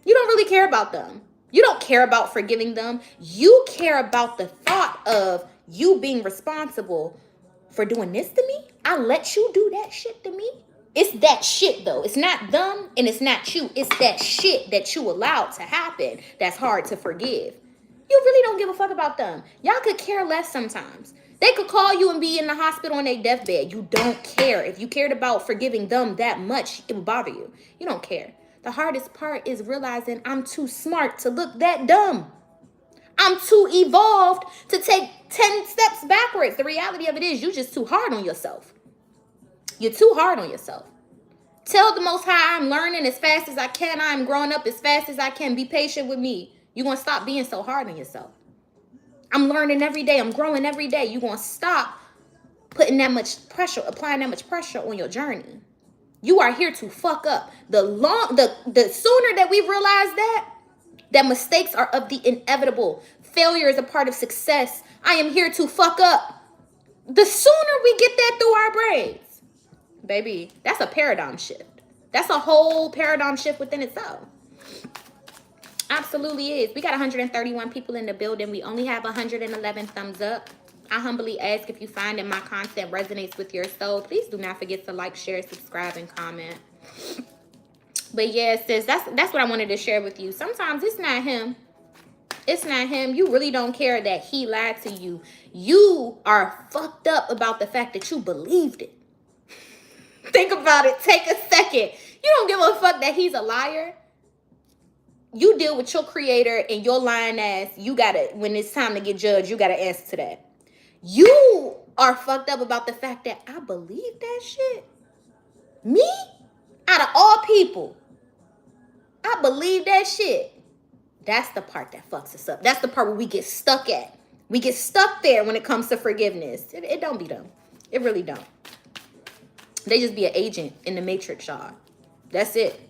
You don't really care about them. You don't care about forgiving them. You care about the thought of you being responsible for doing this to me. I let you do that shit to me. It's that shit though. It's not them and it's not you. It's that shit that you allowed to happen that's hard to forgive. You really don't give a fuck about them. Y'all could care less sometimes. They could call you and be in the hospital on their deathbed. You don't care. If you cared about forgiving them that much, it would bother you. You don't care. The hardest part is realizing I'm too smart to look that dumb. I'm too evolved to take 10 steps backwards. The reality of it is you're just too hard on yourself. You're too hard on yourself. Tell the Most High I'm learning as fast as I can. I'm growing up as fast as I can. Be patient with me. You're going to stop being so hard on yourself. I'm learning every day. I'm growing every day. You're going to stop putting that much pressure, applying that much pressure on your journey. You are here to fuck up. The sooner that we realize that mistakes are of the inevitable. Failure is a part of success. I am here to fuck up. The sooner we get that through our brains, baby, that's a paradigm shift. That's a whole paradigm shift within itself. Absolutely is. We got 131 people in the building. We only have 111 thumbs up. I humbly ask, if you find that my content resonates with your soul, please do not forget to like, share, subscribe, and comment. But yeah, sis, that's what I wanted to share with you. Sometimes it's not him. It's not him. You really don't care that he lied to you. You are fucked up about the fact that you believed it. Think about it. Take a second. You don't give a fuck that he's a liar. You deal with your creator and your lying ass. You gotta, when it's time to get judged, you gotta answer to that. You are fucked up about the fact that I believe that shit. Me? Out of all people, I believe that shit. That's the part that fucks us up. That's the part where we get stuck at. We get stuck there when it comes to forgiveness. It don't be them. It really don't. They just be an agent in the matrix, y'all. That's it.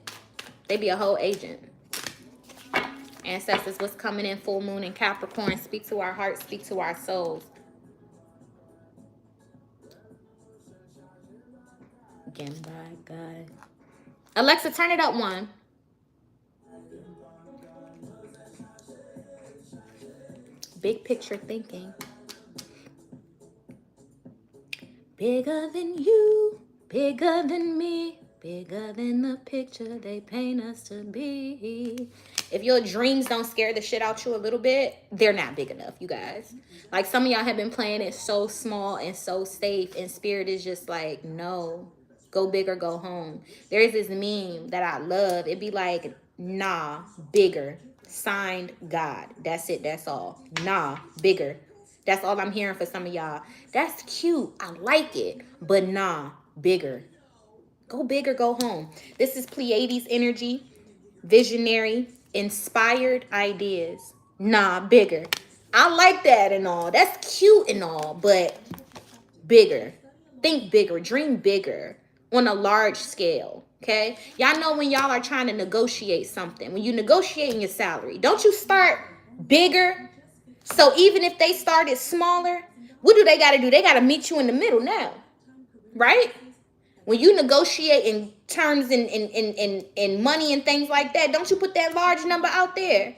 They be a whole agent. Ancestors, what's coming in full moon in Capricorn? Speak to our hearts, speak to our souls. Again, by God. Alexa, turn it up one. Big picture thinking. Bigger than you, bigger than me, bigger than the picture they paint us to be. If your dreams don't scare the shit out you a little bit, they're not big enough, you guys. Like, some of y'all have been playing it so small and so safe, and spirit is just like, no, go big or go home. There's this meme that I love. It'd be like, nah, bigger. Signed, God. That's it. That's all. Nah, bigger. That's all I'm hearing for some of y'all. That's cute. I like it. But nah, bigger. Go big or go home. This is Pleiades energy. Visionary. Inspired ideas. Nah, bigger. I like that and all. That's cute and all. But bigger. Think bigger. Dream bigger. On a large scale. Okay, y'all know when y'all are trying to negotiate something, when you negotiating your salary, don't you start bigger? So even if they started smaller, what do they got to do? They got to meet you in the middle now, right? When you negotiate in terms in money and things like that, don't you put that large number out there?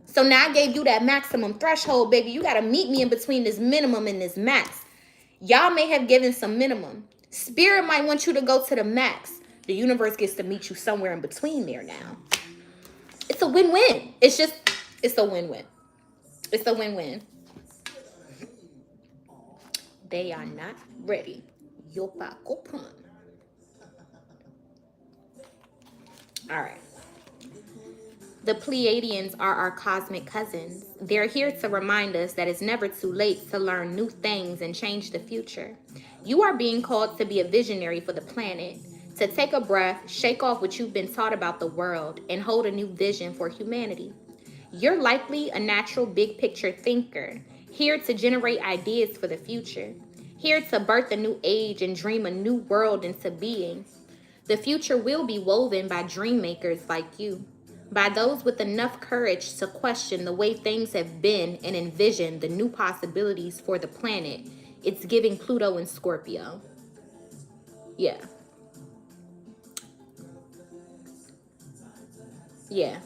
So now I gave you that maximum threshold, baby. You got to meet me in between this minimum and this max. Y'all may have given some minimum. Spirit might want you to go to the max. The universe gets to meet you somewhere in between there now. It's a win-win. It's a win-win. It's a win-win. They are not ready. Yopa. All right. The Pleiadians are our cosmic cousins. They're here to remind us that it's never too late to learn new things and change the future. You are being called to be a visionary for the planet, to take a breath, shake off what you've been taught about the world, and hold a new vision for humanity. You're likely a natural big picture thinker, here to generate ideas for the future, here to birth a new age and dream a new world into being. The future will be woven by dream makers like you, by those with enough courage to question the way things have been and envision the new possibilities for the planet. It's giving Pluto and Scorpio. Yeah. Yeah.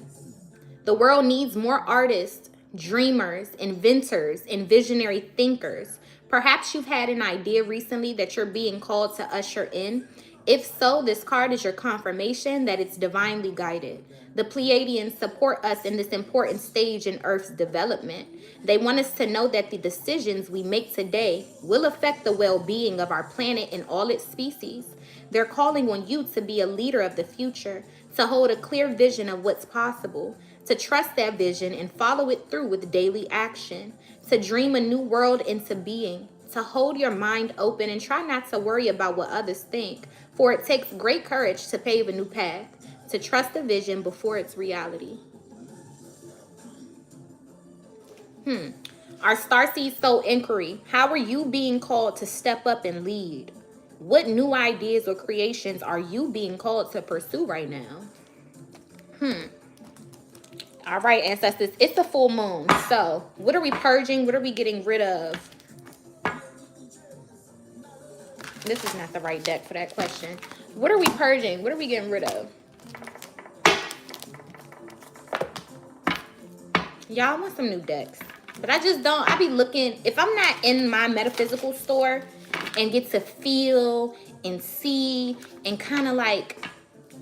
The world needs more artists, dreamers, inventors, and visionary thinkers. Perhaps you've had an idea recently that you're being called to usher in. If so, this card is your confirmation that it's divinely guided. The Pleiadians support us in this important stage in Earth's development. They want us to know that the decisions we make today will affect the well-being of our planet and all its species. They're calling on you to be a leader of the future, to hold a clear vision of what's possible, to trust that vision and follow it through with daily action, to dream a new world into being, to hold your mind open and try not to worry about what others think, for it takes great courage to pave a new path, to trust the vision before it's reality. Our Starseed Soul Inquiry. How are you being called to step up and lead? What new ideas or creations are you being called to pursue right now? All right, ancestors, it's a full moon. So what are we purging? What are we getting rid of? This is not the right deck for that question. What are we purging? What are we getting rid of? Y'all, I want some new decks. But I just don't. I be looking. If I'm not in my metaphysical store and get to feel and see and kind of like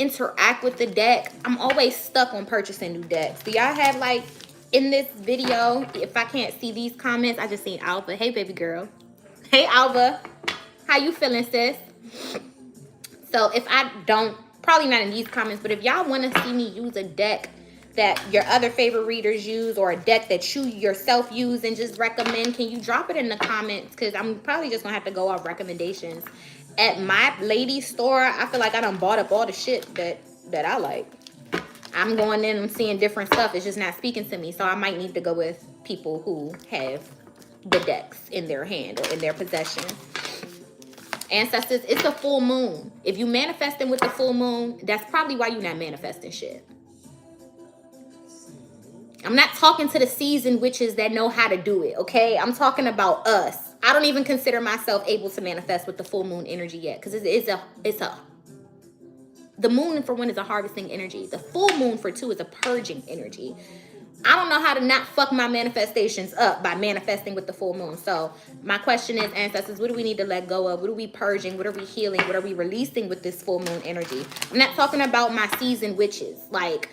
interact with the deck, I'm always stuck on purchasing new decks. Do y'all have like in this video, if I can't see these comments, I just seen Alva. Hey, baby girl. Hey, Alva. How you feeling, sis? So if I don't, probably not in these comments, but if y'all want to see me use a deck that your other favorite readers use, or a deck that you yourself use and just recommend, can you drop it in the comments? Because I'm probably just gonna have to go off recommendations. At my lady store, I feel like I done bought up all the shit that I like. I'm going in, I'm seeing different stuff. It's just not speaking to me. So I might need to go with people who have the decks in their hand or in their possession. Ancestors, it's a full moon. If you manifesting with the full moon, that's probably why you're not manifesting shit. I'm not talking to the seasoned witches that know how to do it, okay? I'm talking about us. I don't even consider myself able to manifest with the full moon energy yet, because the moon for one is a harvesting energy. The full moon for two is a purging energy. I don't know how to not fuck my manifestations up by manifesting with the full moon. So my question is, ancestors, what do we need to let go of? What are we purging? What are we healing? What are we releasing with this full moon energy? I'm not talking about my seasoned witches, like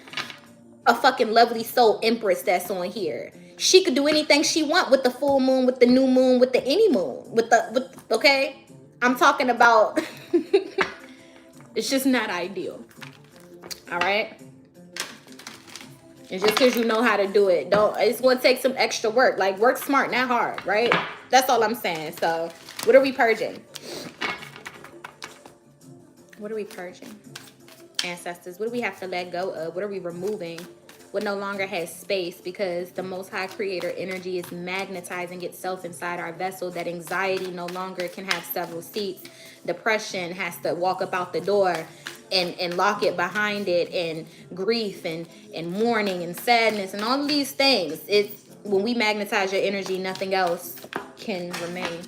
a fucking lovely soul empress that's on here. She could do anything she want with the full moon, with the new moon, with the any moon, okay? I'm talking about, it's just not ideal. All right? And just because you know how to do it, it's going to take some extra work. Like, work smart, not hard, right? That's all I'm saying. So, what are we purging? What are we purging? Ancestors, what do we have to let go of? What are we removing? What no longer has space, because the Most High Creator energy is magnetizing itself inside our vessel. That anxiety no longer can have several seats. Depression has to walk up out the door and lock it behind it, and grief and mourning and sadness and all of these things. It's when we magnetize your energy, nothing else can remain.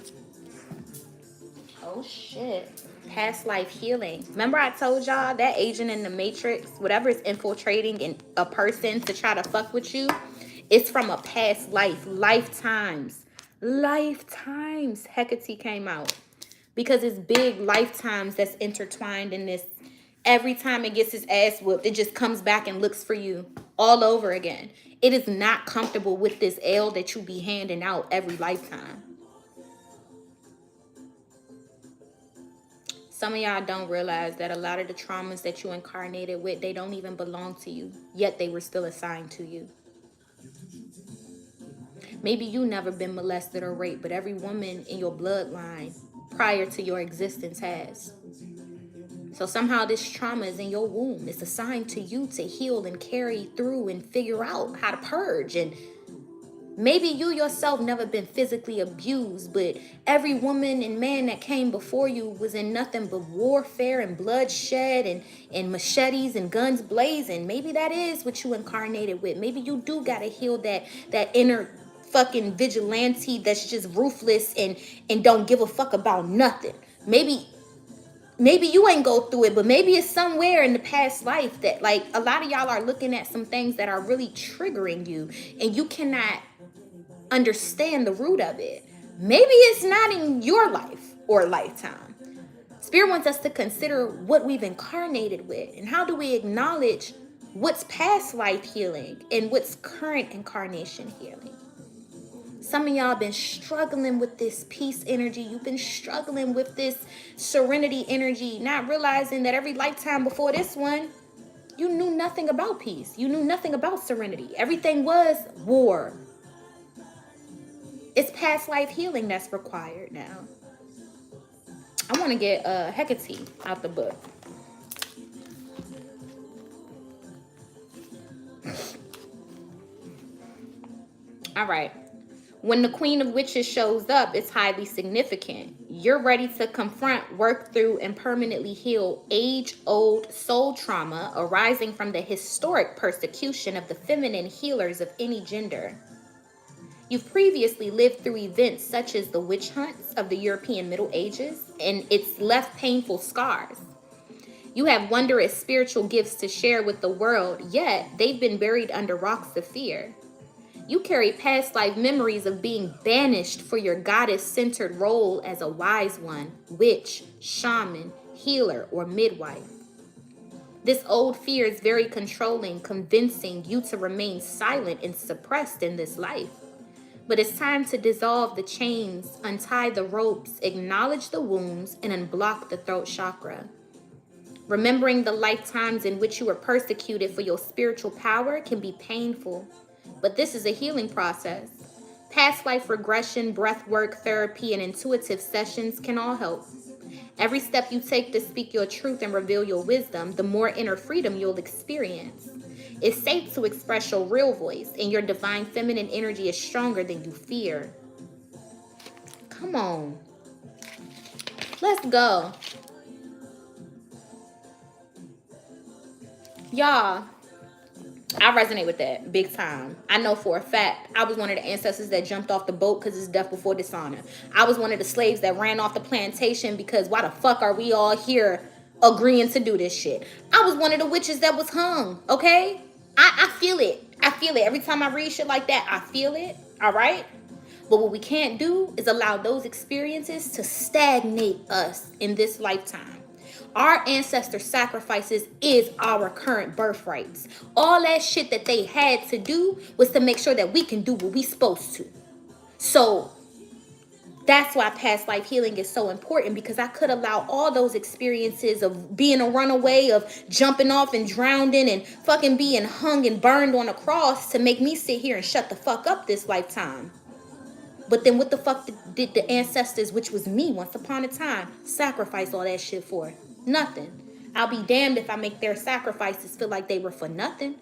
Oh shit. past life healing. Remember I told y'all that agent in the Matrix, whatever is infiltrating in a person to try to fuck with you, it's from a past life, lifetimes. Lifetimes. Hecate came out. Because it's big lifetimes that's intertwined in this. Every time it gets its ass whooped, it just comes back and looks for you all over again. It is not comfortable with this L that you be handing out every lifetime. Some of y'all don't realize that a lot of the traumas that you incarnated with, they don't even belong to you, yet they were still assigned to you. Maybe you never been molested or raped, but every woman in your bloodline prior to your existence has. So somehow this trauma is in your womb. It's assigned to you to heal and carry through and figure out how to purge. And maybe you yourself never been physically abused, but every woman and man that came before you was in nothing but warfare and bloodshed and machetes and guns blazing. Maybe that is what you incarnated with. Maybe you do got to heal that inner fucking vigilante that's just ruthless and don't give a fuck about nothing. Maybe you ain't go through it, but maybe it's somewhere in the past life that, like, a lot of y'all are looking at some things that are really triggering you and you cannot understand the root of it. Maybe it's not in your life or lifetime. Spirit wants us to consider what we've incarnated with and how do we acknowledge what's past life healing and what's current incarnation healing. Some of y'all been struggling with this peace energy. You've been struggling with this serenity energy, not realizing that every lifetime before this one, you knew nothing about peace. You knew nothing about serenity. Everything was war. It's past life healing that's required now. I want to get Hecate out the book. All right. When the Queen of Witches shows up, it's highly significant. You're ready to confront, work through, and permanently heal age-old soul trauma arising from the historic persecution of the feminine healers of any gender. You've previously lived through events such as the witch hunts of the European Middle Ages, and it's left painful scars. You have wondrous spiritual gifts to share with the world, yet they've been buried under rocks of fear. You carry past life memories of being banished for your goddess-centered role as a wise one, witch, shaman, healer, or midwife. This old fear is very controlling, convincing you to remain silent and suppressed in this life. But it's time to dissolve the chains, untie the ropes, acknowledge the wounds, and unblock the throat chakra. Remembering the lifetimes in which you were persecuted for your spiritual power can be painful. But this is a healing process. Past life regression, breath work, therapy, and intuitive sessions can all help. Every step you take to speak your truth and reveal your wisdom, the more inner freedom you'll experience. It's safe to express your real voice, and your divine feminine energy is stronger than you fear. Come on. Let's go. Y'all, I resonate with that big time. I know for a fact I was one of the ancestors that jumped off the boat because it's death before dishonor. I was one of the slaves that ran off the plantation because why the fuck are we all here agreeing to do this shit? I was one of the witches that was hung, okay? I feel it. I feel it. Every time I read shit like that, I feel it, all right? But what we can't do is allow those experiences to stagnate us in this lifetime. Our ancestor sacrifices is our current birthrights. All that shit that they had to do was to make sure that we can do what we supposed to. So that's why past life healing is so important, because I could allow all those experiences of being a runaway, of jumping off and drowning and fucking being hung and burned on a cross to make me sit here and shut the fuck up this lifetime. But then what the fuck did the ancestors, which was me once upon a time, sacrifice all that shit for? Nothing. I'll be damned if I make their sacrifices feel like they were for nothing.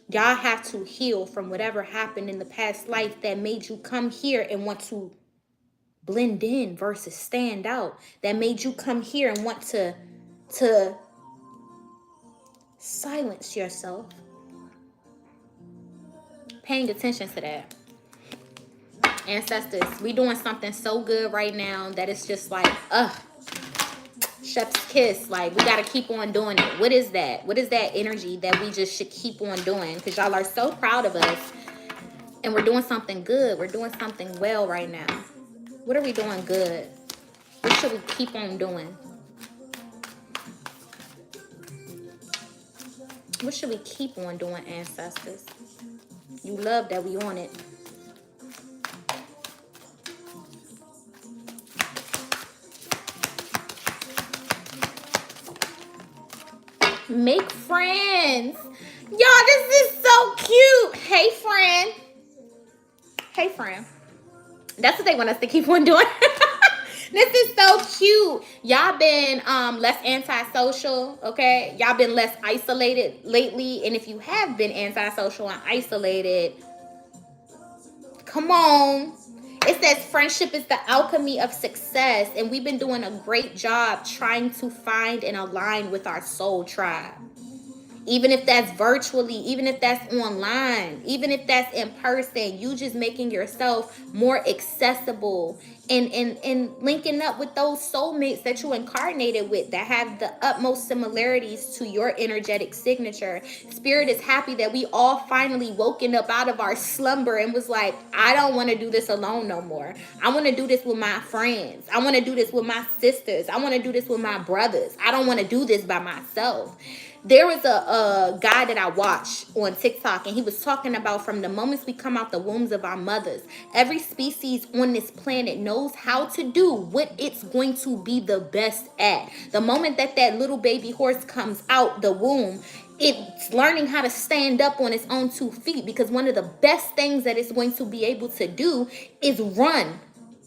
Y'all have to heal from whatever happened in the past life that made you come here and want to blend in versus stand out. That made you come here and want to silence yourself. Paying attention to that. Ancestors, we doing something so good right now that it's just like, chef's kiss. Like, we gotta keep on doing it. What is that? What is that energy that we just should keep on doing? Because y'all are so proud of us, and we're doing something good. We're doing something well right now. What are we doing good? What should we keep on doing? What should we keep on doing, ancestors? You love that we on it. Make friends. Y'all, this is so cute. Hey, friend. Hey, friend. That's what they want us to keep on doing. This is so cute. Y'all been less antisocial, okay? Y'all been less isolated lately. And if you have been antisocial and isolated, come on. It says friendship is the alchemy of success. And we've been doing a great job trying to find and align with our soul tribe. Even if that's virtually, even if that's online, even if that's in person, you just making yourself more accessible and linking up with those soulmates that you incarnated with that have the utmost similarities to your energetic signature. Spirit is happy that we all finally woken up out of our slumber and was like, I don't want to do this alone no more. I want to do this with my friends. I want to do this with my sisters. I want to do this with my brothers. I don't want to do this by myself. There was a guy that I watched on TikTok, and he was talking about from the moments we come out the wombs of our mothers, every species on this planet knows how to do what it's going to be the best at. The moment that that little baby horse comes out the womb, it's learning how to stand up on its own 2 feet, because one of the best things that it's going to be able to do is run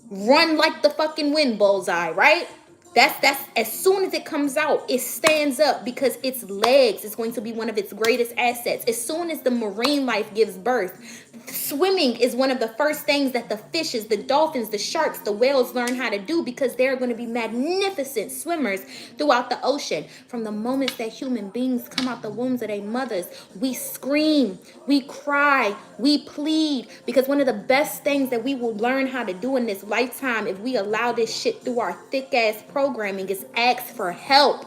like the fucking wind, bullseye, right? That's as soon as it comes out, it stands up because its legs is going to be one of its greatest assets. As soon as the marine life gives birth, swimming is one of the first things that the fishes, the dolphins, the sharks, the whales learn how to do, because they're going to be magnificent swimmers throughout the ocean. From the moments that human beings come out the wombs of their mothers, we scream, we cry, we plead, because one of the best things that we will learn how to do in this lifetime, if we allow this shit through our thick ass programming, is ask for help.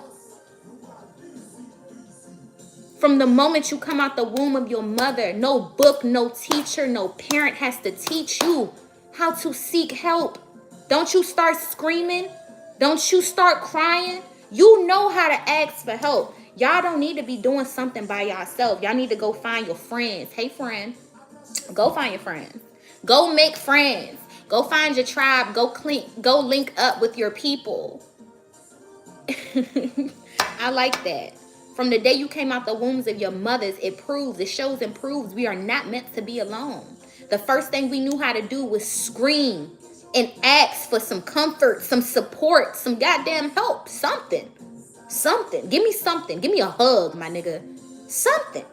From the moment you come out the womb of your mother, no book, no teacher, no parent has to teach you how to seek help. Don't you start screaming. Don't you start crying. You know how to ask for help. Y'all don't need to be doing something by yourself. Y'all need to go find your friends. Hey, friend. Go find your friends. Go make friends. Go find your tribe. Go link up with your people. I like that. From the day you came out the wombs of your mothers, it shows and proves we are not meant to be alone. The first thing we knew how to do was scream and ask for some comfort, some support, some goddamn help, something. Give me something. Give me a hug, my nigga. Something.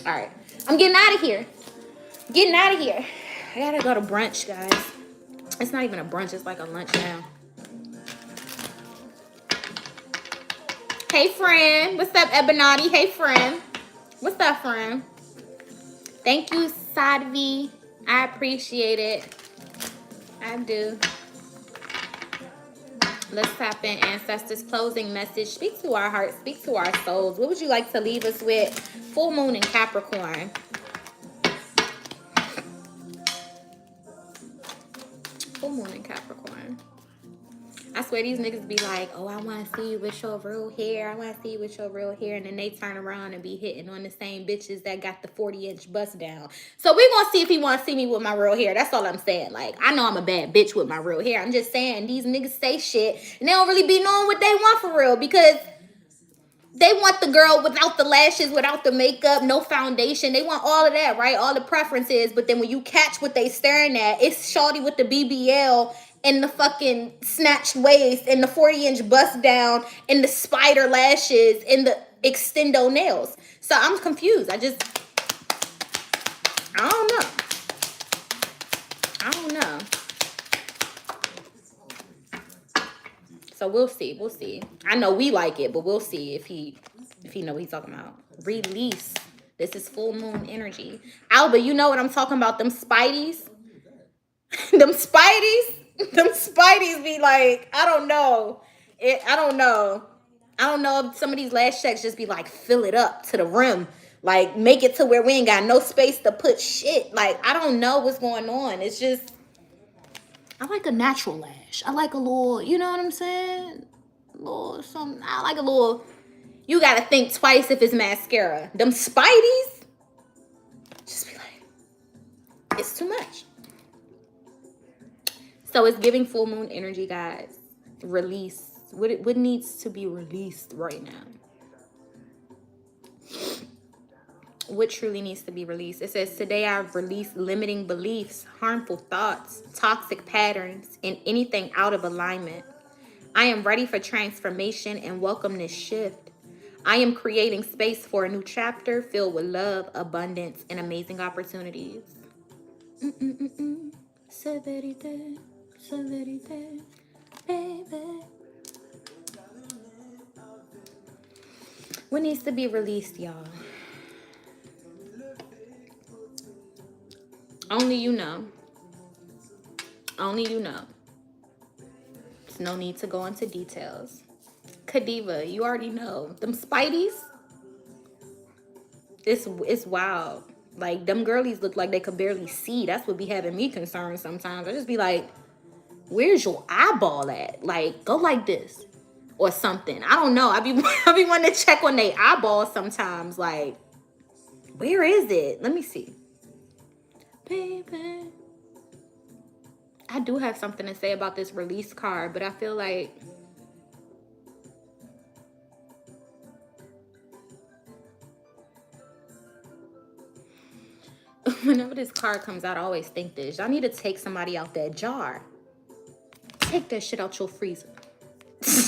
All right. I'm getting out of here. I gotta go to brunch, guys. It's not even a brunch. It's like a lunch now. Hey, friend. What's up, Ebonati? Hey, friend. What's up, friend? Thank you, Sadvi. I appreciate it. I do. Let's tap in ancestors' closing message. Speak to our hearts. Speak to our souls. What would you like to leave us with? Full moon in Capricorn. Full moon in Capricorn. I swear these niggas be like, oh, I want to see you with your real hair. I want to see you with your real hair. And then they turn around and be hitting on the same bitches that got the 40-inch bust down. So we going to see if he want to see me with my real hair. That's all I'm saying. Like, I know I'm a bad bitch with my real hair. I'm just saying these niggas say shit and they don't really be knowing what they want for real, because they want the girl without the lashes, without the makeup, no foundation. They want all of that, right? All the preferences. But then when you catch what they staring at, it's shorty with the BBL and the fucking snatched waist and the 40-inch bust down and the spider lashes and the extendo nails. So I'm confused. I don't know. So we'll see. We'll see. I know we like it, but we'll see if he know what he's talking about. Release. This is full moon energy. Alba, you know what I'm talking about? Them spideys. Them spideys. Them spideys be like, I don't know. I don't know. I don't know if some of these last checks just be like, fill it up to the rim. Like, make it to where we ain't got no space to put shit. Like, I don't know what's going on. It's just, I like a natural lash. I like a little, you know what I'm saying? A little something. I like a little, you gotta think twice if it's mascara. Them spideys, just be like, it's too much. So it's giving full moon energy, guys. Release. What needs to be released right now? What truly needs to be released? It says, today I've released limiting beliefs, harmful thoughts, toxic patterns, and anything out of alignment. I am ready for transformation and welcome this shift. I am creating space for a new chapter filled with love, abundance, and amazing opportunities. Severité, severité, baby. What needs to be released, y'all? Only you know. Only you know. There's no need to go into details. Kadiva, you already know. Them spideys, it's wild. Like, them girlies look like they could barely see. That's what be having me concerned sometimes. I just be like, where's your eyeball at? Like, go like this. Or something. I don't know. I be wanting to check on their eyeballs sometimes. Like, where is it? Let me see. Baby. I do have something to say about this release card, but I feel like whenever this card comes out, I always think this. Y'all need to take somebody out that jar. Take that shit out your freezer.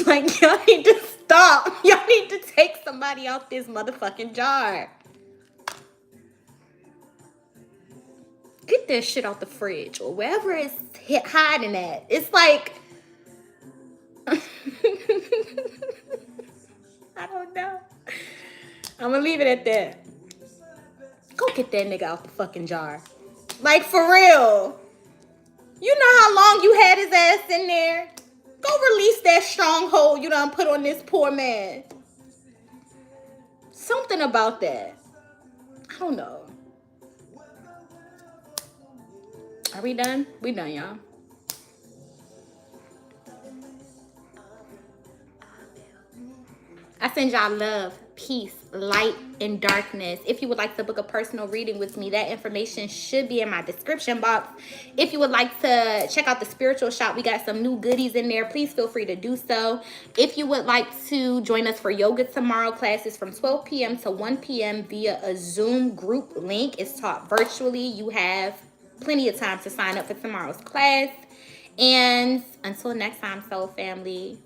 Like, y'all need to stop. Y'all need to take somebody out this motherfucking jar. Get that shit out the fridge or wherever it's hiding at. It's like, I don't know. I'm gonna leave it at that. Go get that nigga out the fucking jar. Like, for real. You know how long you had his ass in there? Go release that stronghold you done put on this poor man. Something about that. I don't know. Are we done? We done, y'all. I send y'all love, peace, light, and darkness. If you would like to book a personal reading with me, that information should be in my description box. If you would like to check out the spiritual shop, we got some new goodies in there. Please feel free to do so. If you would like to join us for yoga tomorrow, classes from 12 p.m. to 1 p.m. via a Zoom group link. It's taught virtually. You have plenty of time to sign up for tomorrow's class. And until next time, soul family,